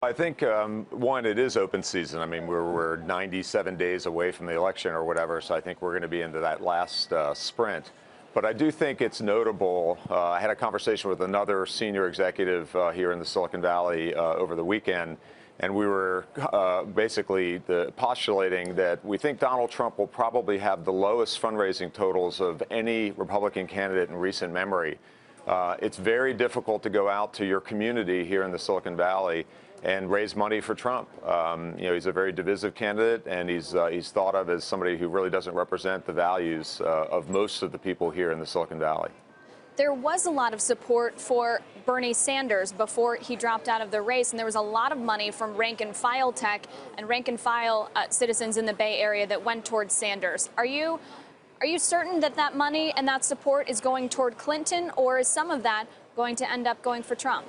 I think, one, it is open season. I mean, we're 97 days away from the election or whatever, so I think we're going to be into that last sprint. But I do think it's notable. I had a conversation with another senior executive here in the Silicon Valley over the weekend, and we were basically postulating that we think Donald Trump will probably have the lowest fundraising totals of any Republican candidate in recent memory. It's very difficult to go out to your community here in the Silicon Valley and raise money for Trump. He's a very divisive candidate, and he's thought of as somebody who really doesn't represent the values of most of the people here in the Silicon Valley. There was a lot of support for Bernie Sanders before he dropped out of the race, and there was a lot of money from rank-and-file tech and rank-and-file citizens in the Bay Area that went towards Sanders. Are you certain that that money and that support is going toward Clinton, or is some of that going to end up going for Trump?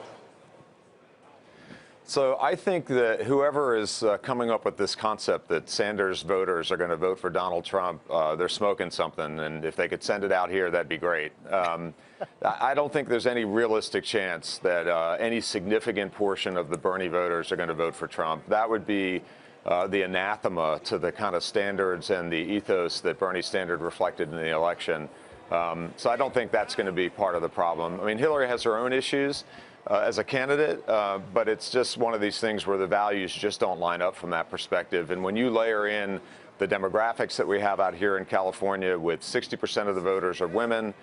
So I think that whoever is coming up with this concept that Sanders voters are going to vote for Donald Trump, they're smoking something, and if they could send it out here, that'd be great. I don't think there's any realistic chance that any significant portion of the Bernie voters are going to vote for Trump. That would be the anathema to the kind of standards and the ethos that Bernie Sanders reflected in the election. So I don't think that's going to be part of the problem. I mean, Hillary has her own issues as a candidate, but it's just one of these things where the values just don't line up from that perspective. And when you layer in the demographics that we have out here in California, with 60% of the voters are women,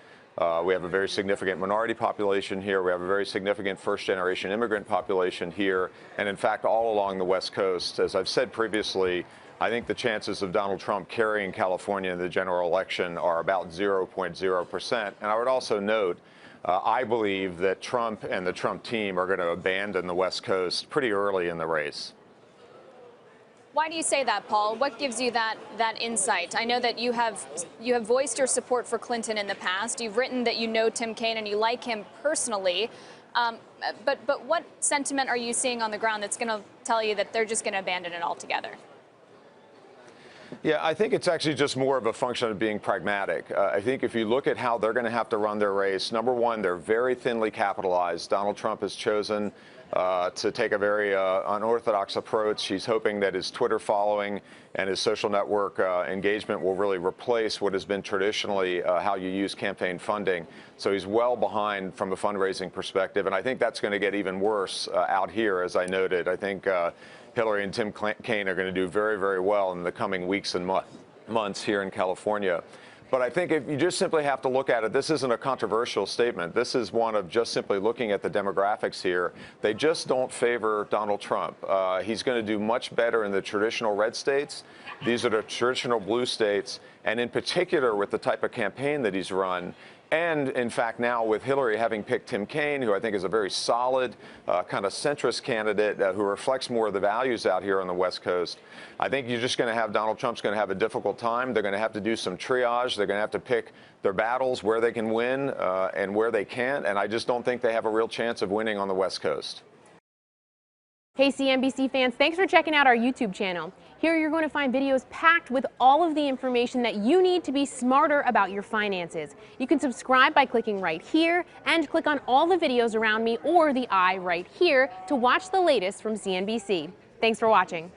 we have a very significant minority population here. We have a very significant first-generation immigrant population here. And in fact, all along the West Coast, as I've said previously, I think the chances of Donald Trump carrying California in the general election are about 0.0%. And I would also note, I believe that Trump and the Trump team are going to abandon the West Coast pretty early in the race. Why do you say that, Paul? What gives you that insight? I know that you have voiced your support for Clinton in the past. You've written that you know Tim Kaine and you like him personally. But what sentiment are you seeing on the ground that's going to tell you that they're just going to abandon it altogether? Yeah, I think it's actually just more of a function of being pragmatic. I think if you look at how they're going to have to run their race, number one, they're very thinly capitalized. Donald Trump has chosen to take a very unorthodox approach. He's hoping that his Twitter following and his social network engagement will really replace what has been traditionally how you use campaign funding. So he's well behind from a fundraising perspective, and I think that's going to get even worse out here, as I noted. I think Hillary and Tim Kaine are going to do very, very well in the coming weeks and months here in California. But I think if you just simply have to look at it, this isn't a controversial statement. This is one of just simply looking at the demographics here. They just don't favor Donald Trump. He's going to do much better in the traditional red states. These are the traditional blue states. And in particular, with the type of campaign that he's run, and in fact now with Hillary having picked Tim Kaine, who I think is a very solid kind of centrist candidate who reflects more of the values out here on the West Coast, I think you're just going to have Donald Trump's going to have a difficult time. They're going to have to do some triage. They're going to have to pick their battles where they can win and where they can't. And I just don't think they have a real chance of winning on the West Coast. Hey CNBC fans, thanks for checking out our YouTube channel. Here you're going to find videos packed with all of the information that you need to be smarter about your finances. You can subscribe by clicking right here and click on all the videos around me or the eye right here to watch the latest from CNBC. Thanks for watching.